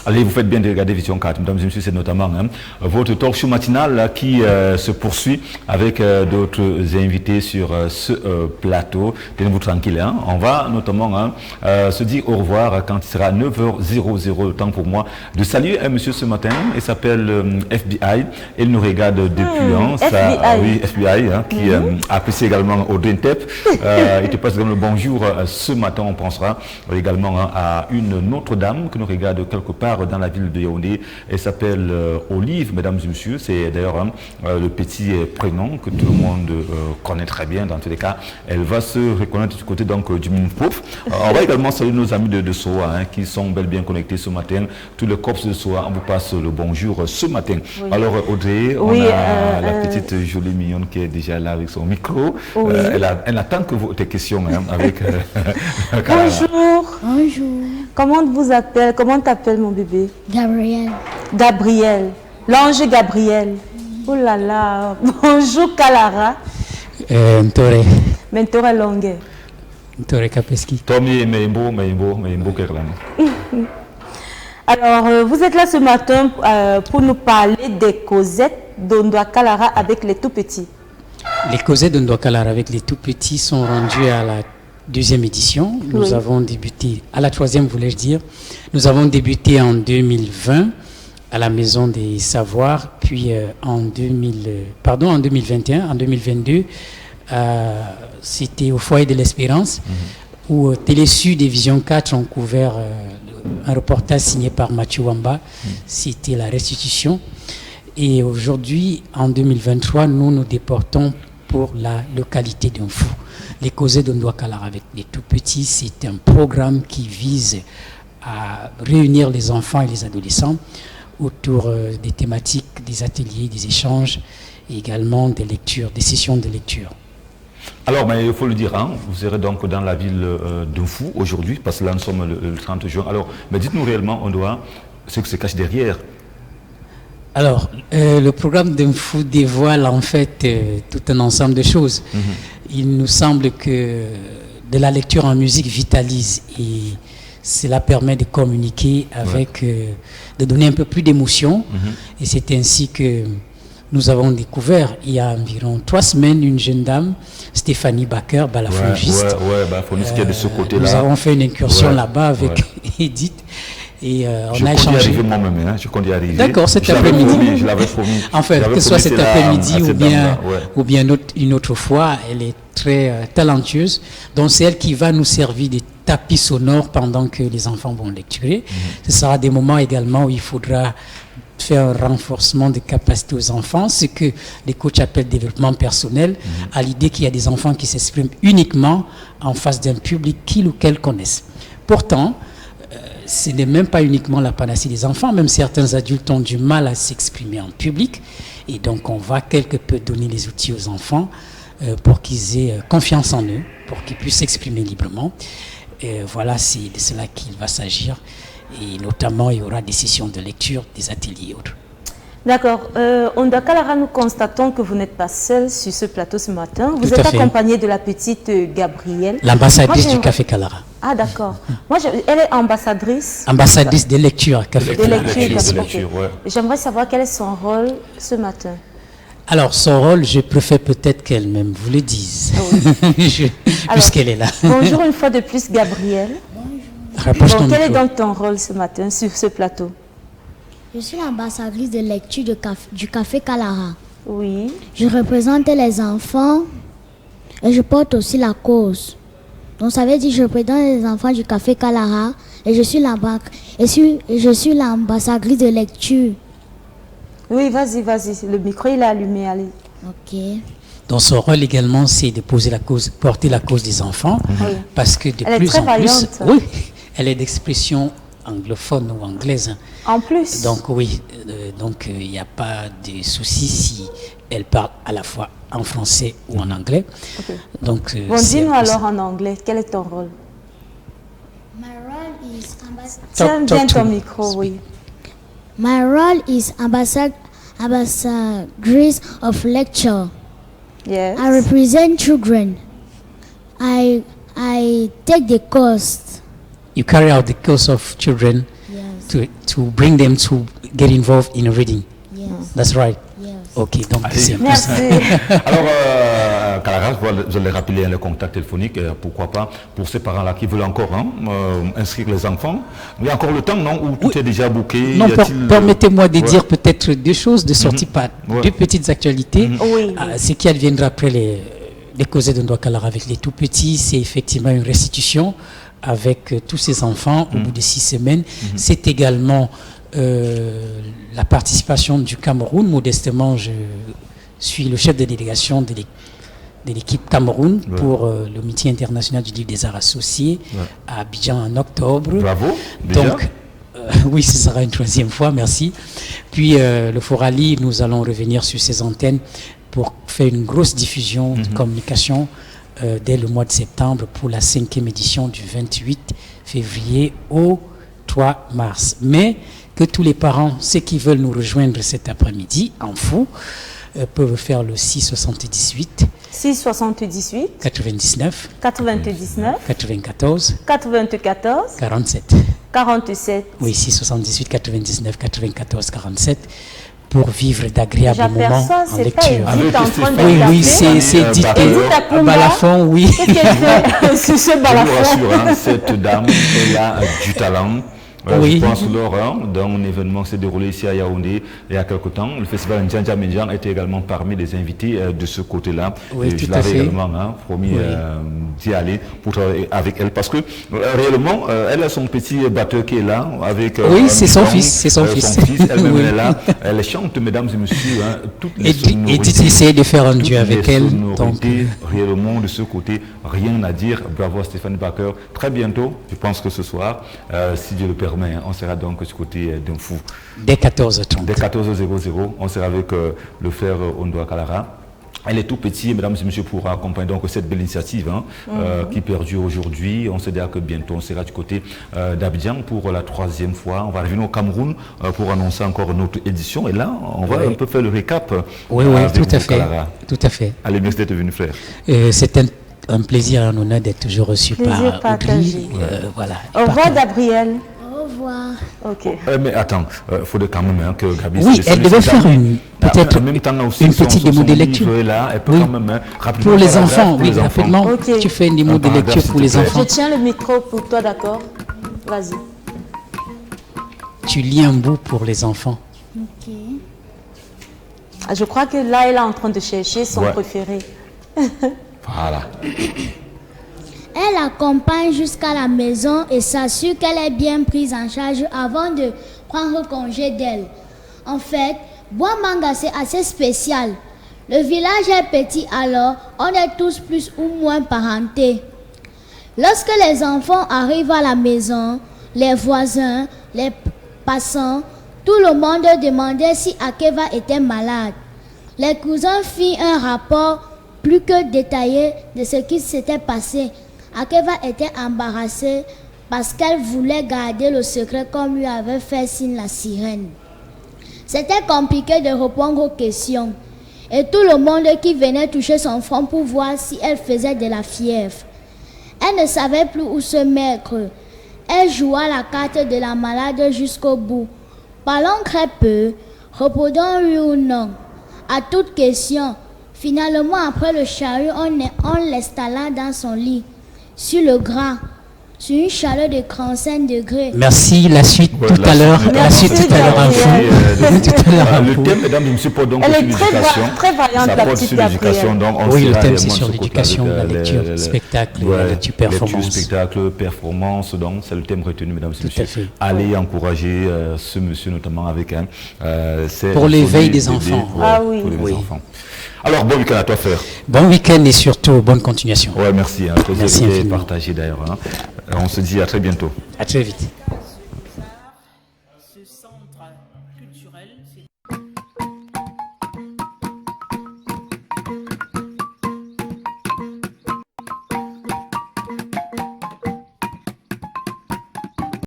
Allez, vous faites bien de regarder Vision 4, mesdames et messieurs, c'est notamment votre talk show matinal là, qui se poursuit avec d'autres invités sur ce plateau. Tenez-vous tranquille, hein. On va notamment se dire au revoir quand il sera 9h00, le temps pour moi de saluer un monsieur ce matin. Il s'appelle FBI. Il nous regarde depuis FBI qui apprécie également Audrey Tep. Il te passe également le bonjour ce matin. On pensera également à une autre dame qui nous regarde quelque part dans la ville de Yaoundé. Elle s'appelle Olive, mesdames et messieurs. C'est d'ailleurs le petit prénom que tout le monde connaît très bien. Dans tous les cas, elle va se reconnaître du côté donc du Minpouf. On va également saluer nos amis de Soa qui sont bel bien connectés ce matin. Tous les corps de Soa, on vous passe le bonjour ce matin. Oui. Alors Audrey, on a la petite jolie mignonne qui est déjà là avec son micro. Oui. Elle attend que tes questions avec Bonjour. Bonjour. Comment t'appelles mon bébé? Gabriel. Gabriel. L'ange Gabriel. Oh là là. Bonjour Kalara. Ntore. Mentore Longue. Ntore Kapeski. Tommy Meimbo Kerlan. Alors, vous êtes là ce matin pour nous parler des causettes d'Ondoa Kalara avec les tout petits. Les causettes d'Ondoa Kalara avec les tout petits sont rendues à la deuxième édition. Nous avons débuté, à la troisième voulais-je dire, nous avons débuté en 2020 à la Maison des Savoirs, puis en 2021, en 2022, c'était au Foyer de l'Espérance, où Télésud et Vision 4 ont couvert un reportage signé par Mathieu Wamba, c'était la restitution. Et aujourd'hui, en 2023, nous nous déportons pour la localité d'un fou. Les causettes d'Ondoa Kalara avec les tout petits, c'est un programme qui vise à réunir les enfants et les adolescents autour des thématiques, des ateliers, des échanges et également des lectures, des sessions de lecture. Alors, mais il faut le dire, vous serez donc dans la ville d'un fou aujourd'hui, parce que là nous sommes le 30 juin. Alors, mais dites-nous réellement, ce que se cache derrière. Alors, le programme d'un fou dévoile en fait tout un ensemble de choses. Il nous semble que de la lecture en musique vitalise et cela permet de communiquer avec, de donner un peu plus d'émotion. Et c'est ainsi que nous avons découvert, il y a environ 3 semaines, une jeune dame, Stéphanie Baker, balafongiste. Balafongiste qui est de ce côté-là. Nous avons fait une incursion là-bas avec Edith. Et on a échangé. Je compte y arriver. D'accord, cet après-midi. Je l'avais promis. Enfin, que ce soit cet après-midi ou bien une autre fois, elle est très talentueuse. Donc, c'est elle qui va nous servir des tapis sonores pendant que les enfants vont lecturer. Ce sera des moments également où il faudra faire un renforcement des capacités aux enfants, ce que les coachs appellent développement personnel, à l'idée qu'il y a des enfants qui s'expriment uniquement en face d'un public qu'ils ou qu'elles connaissent. Pourtant, ce n'est même pas uniquement la panacée des enfants, même certains adultes ont du mal à s'exprimer en public, et donc on va quelque peu donner les outils aux enfants pour qu'ils aient confiance en eux, pour qu'ils puissent s'exprimer librement. Et voilà, c'est de cela qu'il va s'agir, et notamment il y aura des sessions de lecture, des ateliers et autres. D'accord. Ondoa Kalara, nous constatons que vous n'êtes pas seul sur ce plateau ce matin. Vous êtes accompagné de la petite Gabrielle. L'ambassadrice du Café Kalara. Ah d'accord. Elle est ambassadrice. Ambassadrice des lectures Café Kalara. J'aimerais savoir quel est son rôle ce matin. Alors, son rôle, je préfère peut-être qu'elle-même vous le dise, puisqu'elle est là. Bonjour une fois de plus, Gabrielle. Bonjour. Quel est donc ton rôle ce matin sur ce plateau? Je suis l'ambassadrice de lecture du Café Kalara. Oui. Je représente les enfants et je porte aussi la cause. Donc ça veut dire que je représente les enfants du Café Kalara et je suis l'ambassadrice de lecture. Oui, vas-y. Le micro, il est allumé, allez. Ok. Donc son rôle également, c'est de porter la cause des enfants. Parce que de plus en plus... Oui, elle est d'expression anglophone ou anglaise. En plus. Donc oui, il n'y a pas de souci si elle parle à la fois en français ou en anglais. Okay. Donc, bon, dis-nous alors en anglais, quel est ton rôle? My role is Tiens bien ton micro, oui. My role is ambassadrice of lecture. Yes. I represent children. I take the course. You carry out the course of children. Yes. to bring them to get involved in reading. Yes. That's right. Yes. Ok, donc c'est Merci. Alors, Calaras, je l'ai rappelé, le contact téléphonique, pourquoi pas, pour ces parents-là qui veulent encore inscrire les enfants. Il y a encore le temps, non? Ou tout est déjà booké? Non, permettez-moi de dire peut-être deux choses, de sortie par deux petites actualités. Oui. Ce qui adviendra après les causées de Ndouakalara avec les tout petits, c'est effectivement une restitution avec tous ces enfants au bout de 6 semaines. C'est également la participation du Cameroun. Modestement, je suis le chef de délégation de l'équipe Cameroun pour le meeting international du livre des arts associés à Abidjan en octobre. Bravo. Déjà. Donc, oui, ce sera une 3e fois, merci. Puis le Forali, nous allons revenir sur ces antennes pour faire une grosse diffusion de communication dès le mois de septembre pour la 5e édition du 28 février au 3 mars. Mais que tous les parents, ceux qui veulent nous rejoindre cet après-midi, en fou, peuvent faire le 678 678 99 99 94 94 47. 47. Oui, 678 99 94 47 pour vivre d'agréables moments en lecture. Oui, c'est dit que Balafon, oui. Qu'est-ce que c'est Balafon? Je vous rassure, cette dame, elle a du talent. Oui. Je pense lors d'un événement qui s'est déroulé ici à Yaoundé il y a quelque temps. Le festival Ndjandja Mendian était également parmi les invités de ce côté-là. Oui, je l'avais également promis d'y aller pour travailler avec elle parce que réellement, elle a son petit batteur qui est là avec. Oui, c'est son fils. C'est son fils. Elle-même est là. Elle chante, mesdames et messieurs, toutes les sonorités. Et tu essaies de faire un duo avec elle. Donc, réellement, de ce côté, rien à dire. Bravo à Stéphane Baker. Très bientôt, je pense que ce soir, si Dieu le permet, on sera donc du côté d'un fou. Dès 14h30. Dès 14h00, on sera avec le frère Ndouakalara. Elle est tout petit, mesdames et messieurs, pour accompagner donc cette belle initiative qui perdure aujourd'hui. On se dit que bientôt on sera du côté d'Abidjan pour la 3e fois. On va revenir au Cameroun pour annoncer encore notre édition. Et là, on va un peu faire le récap. Oui, tout à fait. Tout à fait. Allez, merci d'être venu, frère. C'est un plaisir et un honneur d'être toujours reçu par Audrey. Voilà. Au revoir, Gabriel. Au revoir. Ok. Mais attends, il faudrait quand même que Gabi... Oui, elle devait faire peut-être une petite démo de lecture. Là, elle peut quand même, pour les enfants, oui, rapidement. Okay. Tu fais une démo de lecture pour les enfants. Je tiens le micro pour toi, d'accord? Vas-y. Tu lis un bout pour les enfants. Ok. Je crois que là, elle est en train de chercher son préféré. Voilà. Elle l'accompagne jusqu'à la maison et s'assure qu'elle est bien prise en charge avant de prendre congé d'elle. En fait, Bois-Manga, c'est assez spécial. Le village est petit, alors on est tous plus ou moins parentés. Lorsque les enfants arrivent à la maison, les voisins, les passants, tout le monde demandait si Akeva était malade. Les cousins firent un rapport plus que détaillé de ce qui s'était passé. Akeva était embarrassée parce qu'elle voulait garder le secret comme lui avait fait signe la sirène. C'était compliqué de répondre aux questions. Et tout le monde qui venait toucher son front pour voir si elle faisait de la fièvre. Elle ne savait plus où se mettre. Elle joua la carte de la malade jusqu'au bout. Parlant très peu, répondant oui ou non à toute question. Finalement, après le chariot, on l'installa dans son lit, sur le gras, sur une chaleur de 35 degrés. Merci, la suite tout à l'heure. La suite tout à l'heure en fou. Le thème, mesdames et messieurs, porte donc sur l'éducation. Très vaillante, la petite Gabrielle. Oui, le thème c'est sur l'éducation, la lecture, le spectacle, la lecture performance. Lecture, spectacle, performance, donc c'est le thème retenu, mesdames et messieurs. Allez encourager ce monsieur notamment avec un... pour l'éveil des enfants. Ah oui. Pour les enfants. Alors, bon week-end à toi, frère. Bon week-end et surtout bonne continuation. Ouais, merci. Un plaisir de partager d'ailleurs. On se dit à très bientôt. À très vite.